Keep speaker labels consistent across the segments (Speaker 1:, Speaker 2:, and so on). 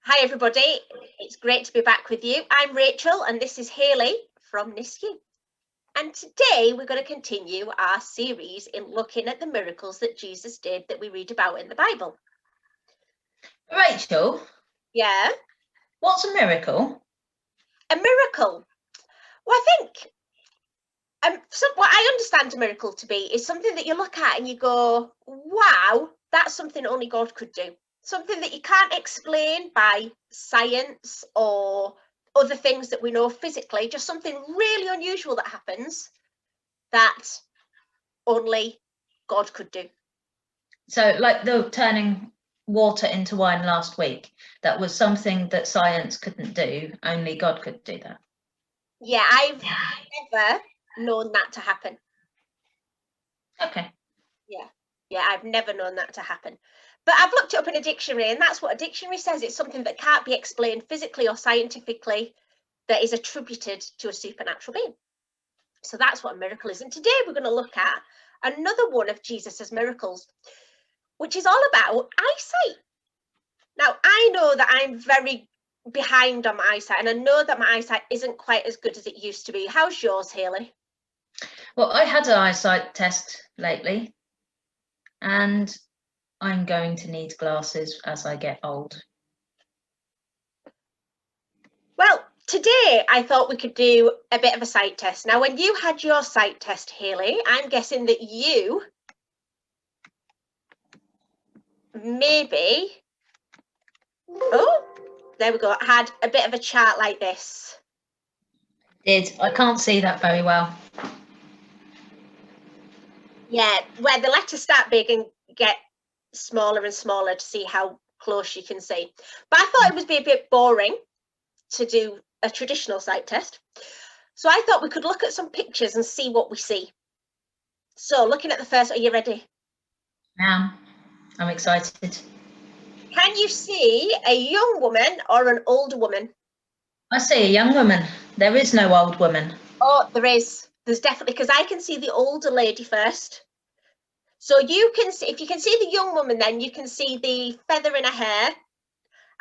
Speaker 1: Hi everybody, it's great to be back with you. I'm Rachel and this is Hayley from NISCU. And today we're going to continue our series in looking at the miracles that Jesus did that we read about in the Bible.
Speaker 2: Rachel?
Speaker 1: Yeah?
Speaker 2: What's a miracle?
Speaker 1: A miracle? Well, I think what I understand a miracle to be is something that you look at and you go, wow, that's something only God could do. Something that you can't explain by science or other things that we know physically, just something really unusual that happens that only God could do.
Speaker 2: So, like the turning water into wine last week, that was something that science couldn't do, only God could do that.
Speaker 1: Yeah, I've never known that to happen.
Speaker 2: Okay.
Speaker 1: Yeah, I've never known that to happen. But I've looked it up in a dictionary, and that's what a dictionary says. It's something that can't be explained physically or scientifically that is attributed to a supernatural being. So that's what a miracle is. And today we're going to look at another one of Jesus's miracles, which is all about eyesight. Now, I know that I'm very behind on my eyesight, and I know that my eyesight isn't quite as good as it used to be. How's yours, Hayley?
Speaker 2: Well, I had an eyesight test lately, and I'm going to need glasses as I get old.
Speaker 1: Well, today I thought we could do a bit of a sight test. Now, when you had your sight test, Hayley, I'm guessing that you maybe, oh, there we go, had a bit of a chart like this.
Speaker 2: I can't see that very well.
Speaker 1: Yeah, where the letters start big and get smaller and smaller to see how close you can see. But I thought it would be a bit boring to do a traditional sight test. So I thought we could look at some pictures and see what we see. So looking at the first, are you ready?
Speaker 2: I'm excited.
Speaker 1: Can you see a young woman or an older woman?
Speaker 2: I see a young woman. There is no old woman.
Speaker 1: Oh, there is. There's definitely, because I can see the older lady first. So you can see, if you can see the young woman, then you can see the feather in her hair,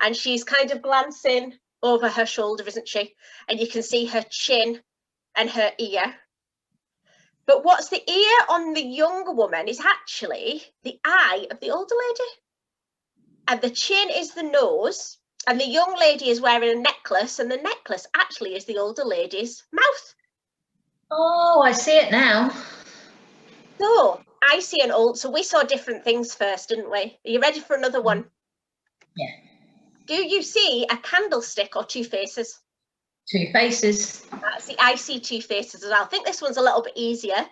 Speaker 1: and she's kind of glancing over her shoulder, isn't she? And you can see her chin and her ear. But what's the ear on the younger woman is actually the eye of the older lady. And the chin is the nose, and the young lady is wearing a necklace, and the necklace actually is the older lady's mouth.
Speaker 2: Oh, I see it now.
Speaker 1: So I see an old, so we saw different things first, didn't we? Are you ready for another one?
Speaker 2: Yeah.
Speaker 1: Do you see a candlestick or two faces?
Speaker 2: Two faces.
Speaker 1: I see two faces as well. I think this one's a little bit easier.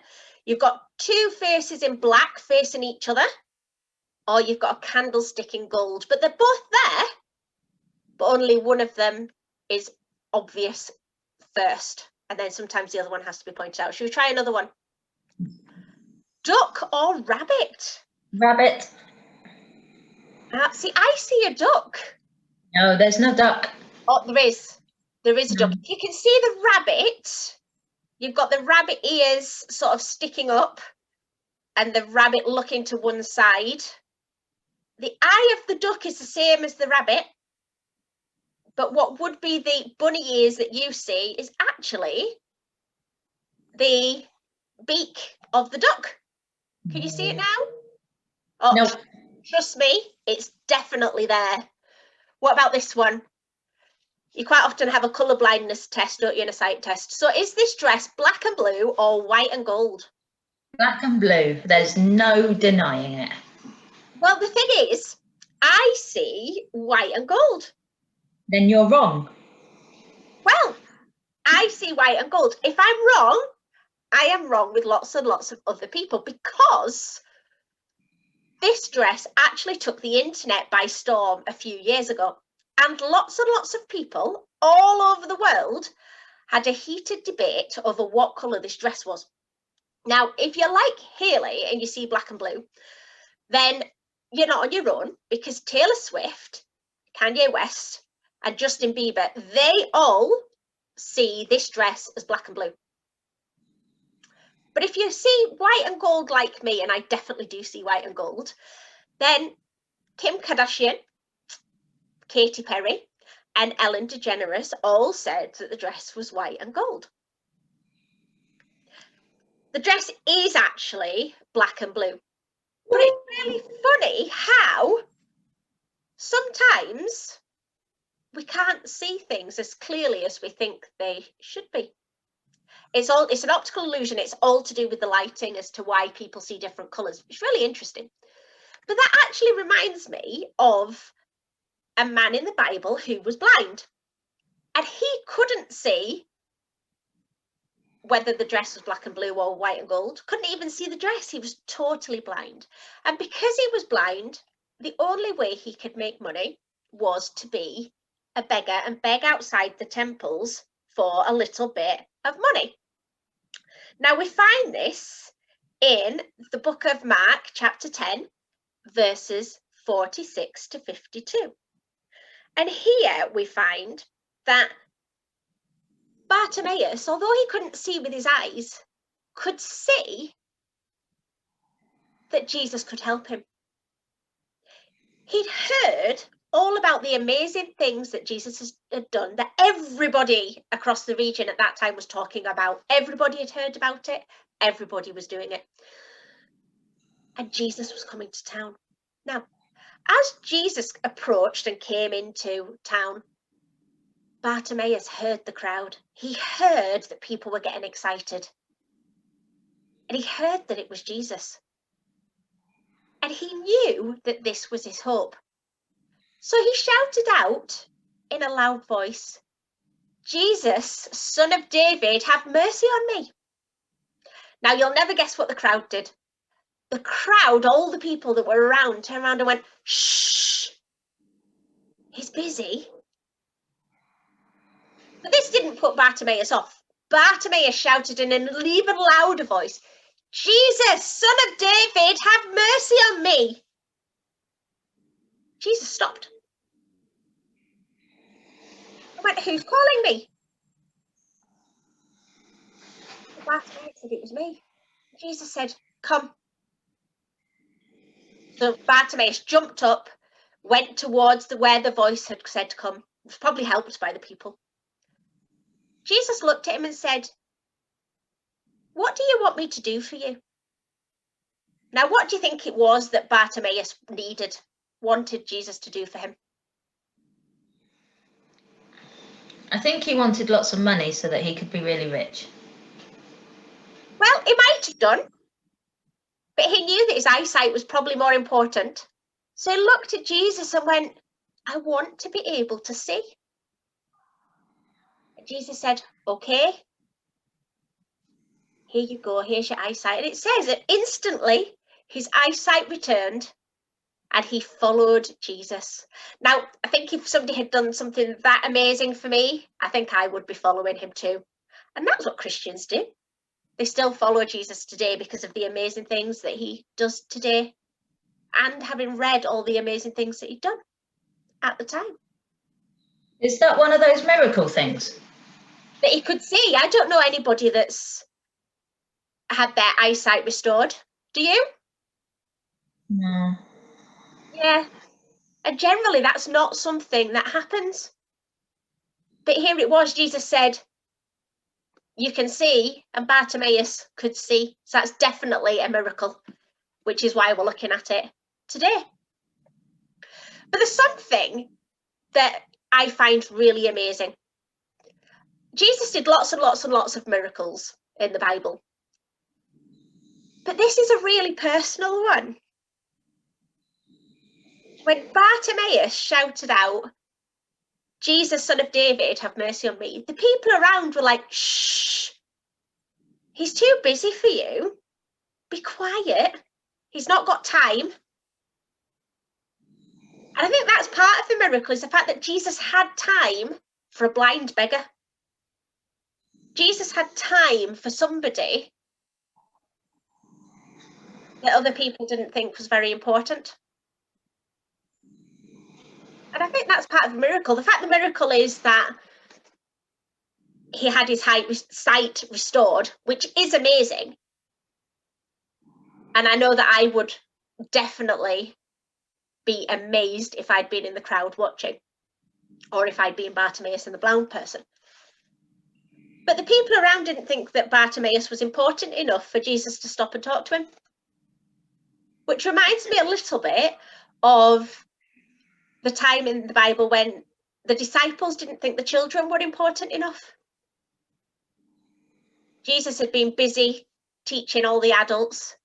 Speaker 1: You've got two faces in black facing each other, or you've got a candlestick in gold, but they're both there, but only one of them is obvious first, and then sometimes the other one has to be pointed out. Should we try another one? Duck or rabbit?
Speaker 2: Rabbit.
Speaker 1: See, I see a duck.
Speaker 2: No, there's no duck.
Speaker 1: Oh, there is a duck. You can see the rabbit. You've got the rabbit ears sort of sticking up and the rabbit looking to one side. The eye of the duck is the same as the rabbit, but what would be the bunny ears that you see is actually the beak of the duck. Can you see it now? Oh,
Speaker 2: no.
Speaker 1: Trust me, it's definitely there. What about this one? You quite often have a colour blindness test, don't you, in a sight test? So is this dress black and blue or white and gold?
Speaker 2: Black and blue. There's no denying it.
Speaker 1: Well, the thing is, I see white and gold.
Speaker 2: Then you're wrong.
Speaker 1: Well, I see white and gold. If I'm wrong, I am wrong with lots and lots of other people, because this dress actually took the internet by storm a few years ago. And lots of people all over the world had a heated debate over what colour this dress was. Now, if you're like Hayley and you see black and blue, then you're not on your own, because Taylor Swift, Kanye West, and Justin Bieber, they all see this dress as black and blue. But if you see white and gold like me, and I definitely do see white and gold, then Kim Kardashian, Katy Perry and Ellen DeGeneres all said that the dress was white and gold. The dress is actually black and blue. But it's really funny how sometimes we can't see things as clearly as we think they should be. It's an optical illusion. It's all to do with the lighting as to why people see different colours. It's really interesting. But that actually reminds me of a man in the Bible who was blind. And he couldn't see whether the dress was black and blue or white and gold. Couldn't even see the dress. He was totally blind. And because he was blind, the only way he could make money was to be a beggar and beg outside the temples for a little bit of money. Now we find this in the book of Mark, chapter 10, verses 46 to 52. And here we find that Bartimaeus, although he couldn't see with his eyes, could see that Jesus could help him. He'd heard all about the amazing things that Jesus had done, that everybody across the region at that time was talking about. Everybody had heard about it. Everybody was doing it. And Jesus was coming to town. Now, as Jesus approached and came into town, Bartimaeus heard the crowd. He heard that people were getting excited. And he heard that it was Jesus. And he knew that this was his hope. So he shouted out in a loud voice, "Jesus, Son of David, have mercy on me." Now, you'll never guess what the crowd did. The crowd, all the people that were around, turned around and went, "Shh, he's busy." But this didn't put Bartimaeus off. Bartimaeus shouted in an even louder voice, "Jesus, Son of David, have mercy on me." Jesus stopped. I went, "Who's calling me?" Bartimaeus said, "It was me." Jesus said, "Come." So Bartimaeus jumped up, went towards where the voice had said come. It was probably helped by the people. Jesus looked at him and said, "What do you want me to do for you?" Now, what do you think it was that Bartimaeus wanted Jesus to do for him?
Speaker 2: I think he wanted lots of money so that he could be really rich.
Speaker 1: Well, he might have done, but he knew that his eyesight was probably more important. So he looked at Jesus and went, "I want to be able to see." And Jesus said, "Okay, here you go, here's your eyesight." And it says that instantly his eyesight returned and he followed Jesus. Now, I think if somebody had done something that amazing for me, I think I would be following him too. And that's what Christians do. They still follow Jesus today because of the amazing things that he does today, and having read all the amazing things that he'd done at the time.
Speaker 2: Is that one of those miracle things?
Speaker 1: That he could see. I don't know anybody that's had their eyesight restored. Do you?
Speaker 2: No.
Speaker 1: Yeah. And generally that's not something that happens. But here it was, Jesus said, "You can see," and Bartimaeus could see. So that's definitely a miracle, which is why we're looking at it today. But there's something that I find really amazing. Jesus did lots and lots and lots of miracles in the Bible. But this is a really personal one. When Bartimaeus shouted out, "Jesus, Son of David, have mercy on me," the people around were like, "Shh, he's too busy for you. Be quiet. He's not got time." And I think that's part of the miracle, is the fact that Jesus had time for a blind beggar. Jesus had time for somebody that other people didn't think was very important. And I think that's part of the miracle. The fact the miracle is that he had his sight restored, which is amazing. And I know that I would definitely be amazed if I'd been in the crowd watching. or if I'd been Bartimaeus and the blind person. But the people around didn't think that Bartimaeus was important enough for Jesus to stop and talk to him. Which reminds me a little bit of the time in the Bible when the disciples didn't think the children were important enough. Jesus had been busy teaching all the adults,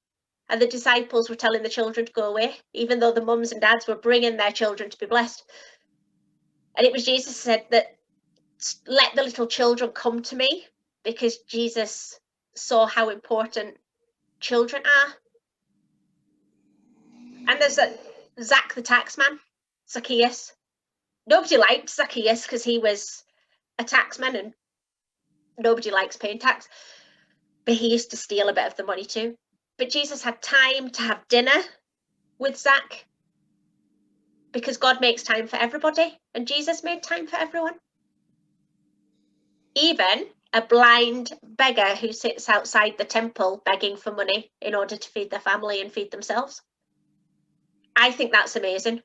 Speaker 1: and the disciples were telling the children to go away, even though the mums and dads were bringing their children to be blessed. And it was Jesus who said that, let the little children come to me, because Jesus saw how important children are. And there's Zach the taxman, Zacchaeus. Nobody liked Zacchaeus because he was a taxman and nobody likes paying tax. But he used to steal a bit of the money too. But Jesus had time to have dinner with Zach because God makes time for everybody, and Jesus made time for everyone. Even a blind beggar who sits outside the temple begging for money in order to feed their family and feed themselves. I think that's amazing.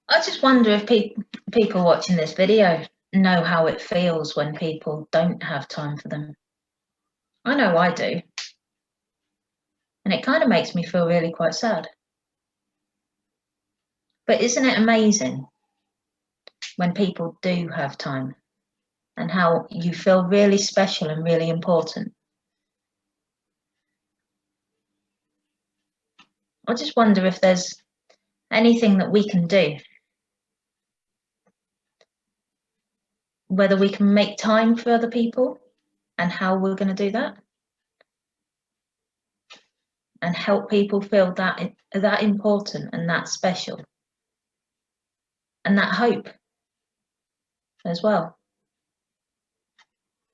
Speaker 2: I just wonder if people watching this video know how it feels when people don't have time for them. I know I do. And it kind of makes me feel really quite sad. But isn't it amazing when people do have time and how you feel really special and really important? I just wonder if there's anything that we can do, whether we can make time for other people and how we're going to do that, and help people feel that important and that special and that hope as well.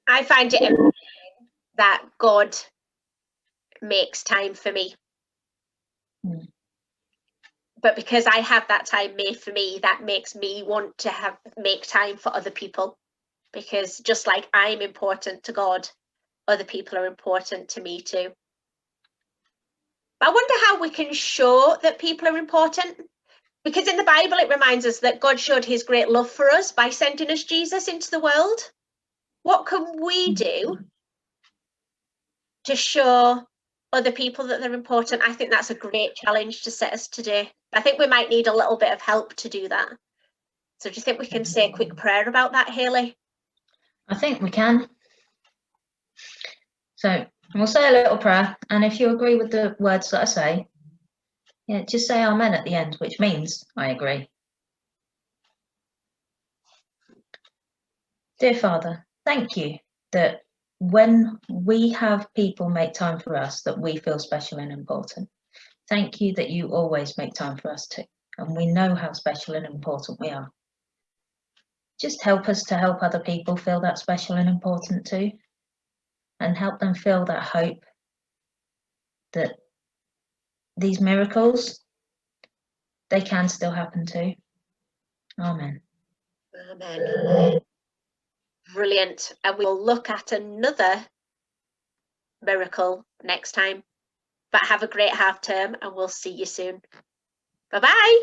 Speaker 1: I find it amazing that God makes time for me. But because I have that time made for me, that makes me want to make time for other people. Because just like I'm important to God, other people are important to me too. But I wonder how we can show that people are important. Because in the Bible, it reminds us that God showed his great love for us by sending us Jesus into the world. What can we do to show other people that they're important? I think that's a great challenge to set us today. I think we might need a little bit of help to do that. So do you think we can say a quick prayer about that, Hayley?
Speaker 2: I think we can. So we'll say a little prayer, and if you agree with the words that I say, yeah, just say amen at the end, which means I agree. Dear Father, thank you that when we have people make time for us, that we feel special and important. Thank you that you always make time for us too, and we know how special and important we are. Just help us to help other people feel that special and important too, and help them feel that hope that these miracles, they can still happen too. Amen.
Speaker 1: Amen. Brilliant. And we'll look at another miracle next time. But have a great half term, and we'll see you soon. Bye-bye.